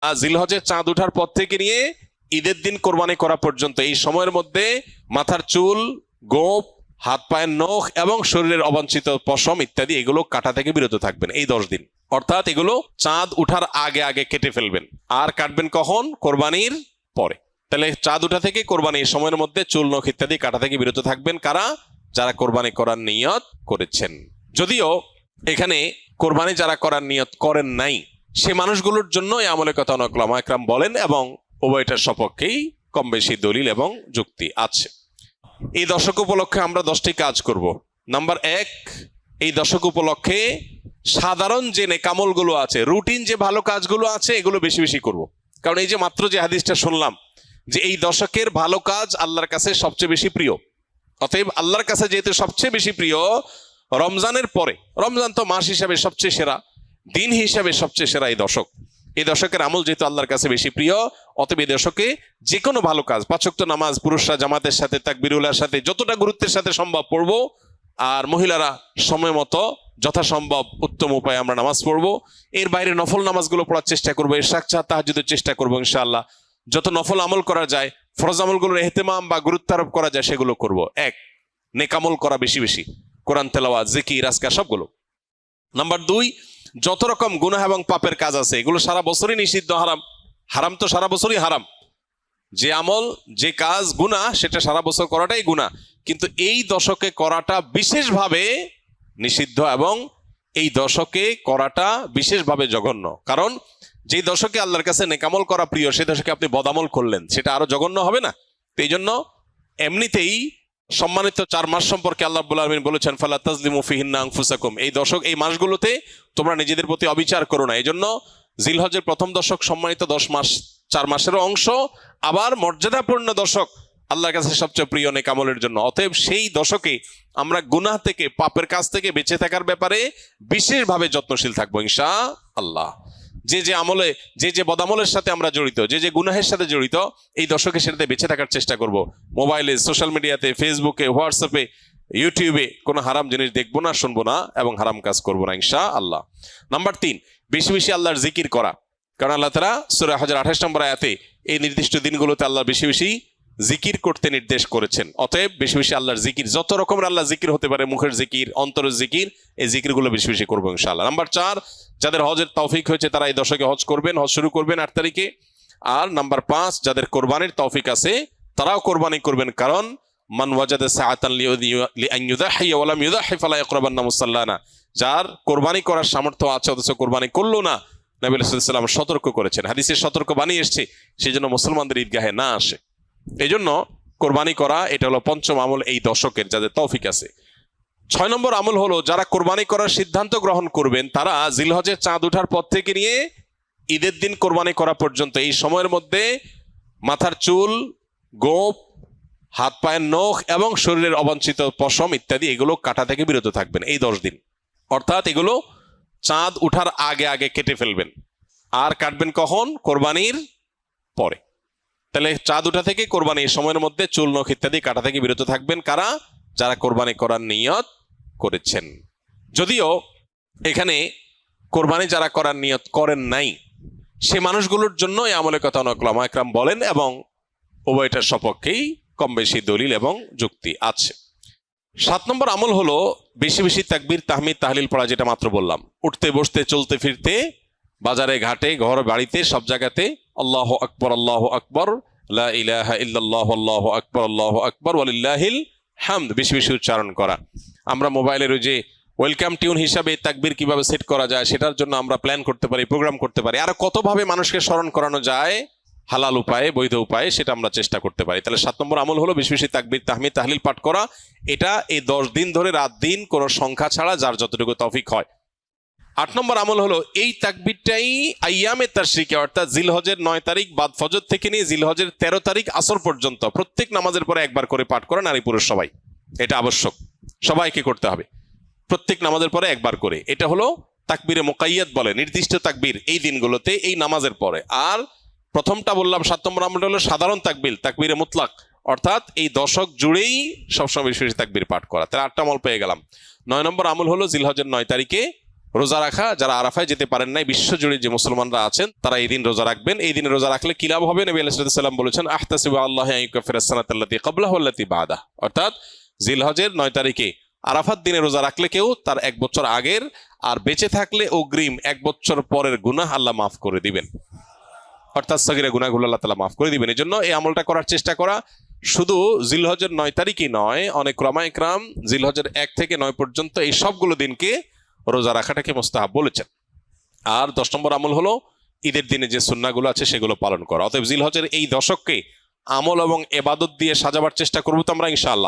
জিলহজের চাঁদ ওঠার পর থেকে নিয়ে ঈদের দিন কোরবানি করা পর্যন্ত এই সময়ের মধ্যে মাথার চুল, গোঁফ, হাত পায়ের নখ এবং শরীরের অবাঞ্ছিত পশম ইত্যাদি এগুলো কাটা থেকে বিরত থাকবেন এই 10 দিন। অর্থাৎ এগুলো চাঁদ উঠার আগে আগে কেটে ফেলবেন। আর কাটবেন কখন? কোরবানির পরে। তাহলে চাঁদ উঠা থেকে কোরবানি এই সময়ের মধ্যে চুল, নখ ইত্যাদি কাটা থেকে বিরত থাকবেন কারা? যারা কোরবানি করার নিয়ত করেছেন। যদিও এখানে কোরবানি যারা করার নিয়ত করেন নাই সে মানুষগুলোর জন্য এই আমলের কথা অনেক উলামা একরাম বলেন এবং উভয়টার সপক্ষেই কম বেশি দলিল এবং যুক্তি আছে। এই দশক উপলক্ষে আমরা 10টি কাজ করব। নাম্বার 1, এই দশক উপলক্ষে সাধারণ যে নেকামলগুলো আছে, রুটিন যে ভালো কাজগুলো আছে এগুলো বেশি বেশি করব। কারণ এই যে মাত্র যে হাদিসটা শুনলাম যে এই দশকের ভালো কাজ আল্লাহর কাছে সবচেয়ে বেশি প্রিয়, অতএব আল্লাহর কাছে যেহেতু সবচেয়ে বেশি প্রিয় রমজানের পরে, রমজান তো মাস হিসাবে সবচেয়ে সেরা, দিন হিসাবে সবচেয়ে সেরা এই দশকের আমল যেহেতু আল্লাহর কাছে বেশি প্রিয়, অতএব এই দশকে যে কোনো ভালো কাজ, 5 ওয়াক্ত নামাজ পুরুষরা জামাতের সাথে তাকবীরুল্লাহর সাথে যতটা গুরুত্বের সাথে সম্ভব পড়বো, আর মহিলারা সময় মতো যথাসম্ভব উত্তম উপায়ে আমরা নামাজ পড়বো। এর বাইরে নফল নামাজগুলো পড়ার চেষ্টা করবো, ইশরাক তাহাজ্জুদের চেষ্টা করবো ইনশাআল্লাহ। যত নফল আমল করা যায়, ফরজ আমলগুলোর ইহতিমাম বা গুরুত্ব আরোপ করা যায় সেগুলো করব। 1, নেকামল করা বেশি বেশি, কোরআন তেলাওয়াত, জিকির, আজকার সবগুলো। নাম্বার 2, যত রকম গুনাহ এবং পাপের কাজ আছে এগুলো সারা বছরই নিষিদ্ধ, হারাম তো সারা বছরই হারাম। যে আমল, যে কাজ গুনাহ সেটা সারা বছর করাটাই গুনাহ, কিন্তু এই দশকে করাটা বিশেষভাবে নিষিদ্ধ এবং এই দশকে করাটা বিশেষভাবে জঘন্য। কারণ যেই দশকে আল্লাহর কাছে নেকামল করা প্রিয় সেই দশকে আপনি বদামল করলেন, সেটা আরো জঘন্য হবে না? তো এই জন্য এমনিতেই সম্মানিত 4 মাস সম্পর্কে আল্লাহ রাব্বুল আলামিন বলেছেন ফালা তাজলিমু ফিহিন্না আনফুসাকুম, এই দশক, এই মাসগুলোতে তোমরা নিজেদের প্রতি অবিচার করো না। এই জন্য জিলহজের প্রথম দশক সম্মানিত 10 মাস, 4 মাসেরও অংশ, আবার মর্যাদাপূর্ণ দশক আল্লাহর কাছে সবচেয়ে প্রিয় নেকামলের জন্য। অতএব সেই দশকে আমরা গুনাহ থেকে, পাপের কাজ থেকে বেঁচে থাকার ব্যাপারে বিশেষভাবে যত্নশীল থাকবো ইনশাআল্লাহ। যে আমলে, যে বদামলের সাথে আমরা জড়িত, যে গুনাহের সাথে জড়িত, এই দশকে সেটাতে বেঁচে থাকার চেষ্টা করব। মোবাইলে, সোশ্যাল মিডিয়াতে, ফেসবুকে, হোয়াটসঅ্যাপে, ইউটিউবে কোনো হারাম জিনিস দেখবো না, শুনবো না এবং হারাম কাজ করবো না ইনশাআল্লাহ। নাম্বার 3, বেশি বেশি আল্লাহর জিকির করা। কারণ আল্লাহ তাআলা সূরা হজর 28 নম্বর আয়াতে এই নির্দিষ্ট দিনগুলোতে আল্লাহ বেশি বেশি জিকির করতে নির্দেশ করেছেন। অতএব বেশি বেশি আল্লাহর জিকির, যত রকমের আল্লাহ জিকির হতে পারে, মুখের জিকির, অন্তরের জিকির, এই জিকিরগুলো বেশি বেশি করবো ইনশাআল্লাহ। নাম্বার 4, যাদের হজের তৌফিক হয়েছে তারা এই দশকে হজ করবেন, হজ শুরু করবেন 8 তারিখে। আর নাম্বার 5, যাদের কোরবানির তৌফিক আছে তারাও কোরবানি করবেন, কারণ মান ওয়াজাদা সাআতান লিআন ইউযাহিয়া ওয়া লাম ইউযাহি ফালা ইয়াকরাবান্না মুসাল্লানা, যার কোরবানি করার সামর্থ্য আছে অথচ কোরবানি করলো না, নবী সাল্লাল্লাহু আলাইহি ওয়াসাল্লাম সতর্ক করেছেন, হাদিসে সতর্ক বানিয়ে এসেছে, সেজন্য মুসলমানদের ঈদগাহে না আসে। এই জন্য কোরবানি করা এটা হলো 5ম আমল এই দশকের, যাদের তৌফিক আছে। 6 নম্বর আমল হলো যারা কোরবানি করার সিদ্ধান্ত গ্রহণ করবেন তারা জিলহজের চাঁদ ওঠার পর থেকে নিয়ে ঈদের দিন কোরবানি করা পর্যন্ত এই সময়ের মধ্যে মাথার চুল, গোঁফ, হাত পায়ের নখ এবং শরীরের অবাঞ্ছিত পশম ইত্যাদি এগুলো কাটা থেকে বিরত থাকবেন এই 10 দিন। অর্থাৎ এগুলো চাঁদ উঠার আগে আগে কেটে ফেলবেন। আর কাটবেন কখন? কোরবানির পরে। তাহলে চাঁদ উঠা থেকে কোরবানি এই সময়ের মধ্যে চুল, নখ ইত্যাদি কাটা থেকে বিরত থাকবেন কারা? যারা কোরবানি করার নিয়ত করেছেন। যদিও এখানে কোরবানি যারা করার নিয়ত করেন নাই সে মানুষগুলোর জন্য এই আমলের কথা অনেক উলামা একরাম বলেন এবং উভয়টার সপক্ষেই কম বেশি দলিল এবং যুক্তি আছে। 7 নম্বর আমল হলো বেশি বেশি তাকবীর, তাহমিদ, তাহলিল পড়া, যেটা মাত্র বললাম। উঠতে বসতে, চলতে ফিরতে, বাজারে ঘাটে, ঘর বাড়িতে, সব জায়গাতে আল্লাহু আকবার, আল্লাহু আকবার, লা ইলাহা ইল্লাল্লাহ, আল্লাহু আকবার, আল্লাহু আকবার, ওয়ালিল্লাহিল হামদ বেশি বেশি উচ্চারণ করা। আমরা মোবাইলের ওই যে ওয়েলকাম টিউন হিসাবে তাকবীর কিভাবে সেট করা যায় সেটার জন্য আমরা প্ল্যান করতে পারি, প্রোগ্রাম করতে পারি। আর কতভাবে মানুষকে স্মরণ করানো যায় হালাল উপায়ে, বৈধ উপায়ে, সেটা আমরা চেষ্টা করতে পারি। তাহলে 7 নম্বর আমল হলো বেশি বেশি তাকবীর, তাহমিদ, তাহলিল পাঠ করা। এটা এই 10 দিন ধরে রাত দিন কোনো সংখ্যা ছাড়া যার যতটুকু তৌফিক হয়। 8 নম্বর আমল হলো এই তাকবীরটাই আইয়ামে তাশরিকে, অর্থাৎ জিলহজের 9 তারিখ বাদ ফজর থেকে নিয়ে জিলহজের 13 তারিখ আসর পর্যন্ত প্রত্যেক নামাজের পরে একবার করে পাঠ করা, নারী পুরুষ সবাই। এটা আবশ্যক, সবাইকে করতে হবে প্রত্যেক নামাজের পরে একবার করে। এটা হলো তাকবীরে মুকাইয়াদ বলে, নির্দিষ্ট তাকবীর এই দিনগুলোতে এই নামাজের পরে। আর প্রথমটা বললাম 7 নম্বর আমলটা হলো সাধারণ তাকবীর, তাকবীরে মুতলাক, অর্থাৎ এই দশক জুড়েই সবসময় বেশি বেশি তাকবীর পাঠ করা। তাহলে 8টা আমল পেয়ে গেলাম। 9 নম্বর আমল হলো জিলহজের 9 তারিখে রোজা রাখা, যারা আরাফায় যেতে পারেন নাই, বিশ্বজুড়ে যে মুসলমানরা আছেন তারা এই দিন রোজা রাখবেন। এই দিনে রোজা রাখলে কি লাভ হবে? নবী আলাইহিস সালাম বলেছেন, আহতাসিবু আল্লাহু আন ইউকাফিরাস সানাতাল্লাতী ক্বাবলাহু ওয়াল্লাতী বা'দাহু, অর্থাৎ জিলহজের 9 তারিখে আরাফাত দিনে রোজা রাখলে কেউ তার 1 বছর আগের আর বেঁচে থাকলে অগ্রিম 1 বছর পরের গুনাহ আল্লাহ মাফ করে দিবেন, অর্থাৎ সগীরা গুনাহগুলো আল্লাহ তাআলা মাফ করে দিবেন। এই জন্য এই আমলটা করার চেষ্টা করা। শুধু জিলহজের 9 তারিখই নয়, অনেক উলামা ইকরাম জিলহজের 1 থেকে 9 পর্যন্ত এই সবগুলো দিনকে রোজা রাখাটাকে মুস্তাহাব বলেছেন। আর 10 নম্বর আমল হলো ঈদের দিনে যে সুন্নাহগুলো আছে সেগুলো পালন করা। অতএব জিলহজের এই দশককে আমল এবং ইবাদত দিয়ে সাজাবার চেষ্টা করবো তো আমরা ইনশাআল্লাহ।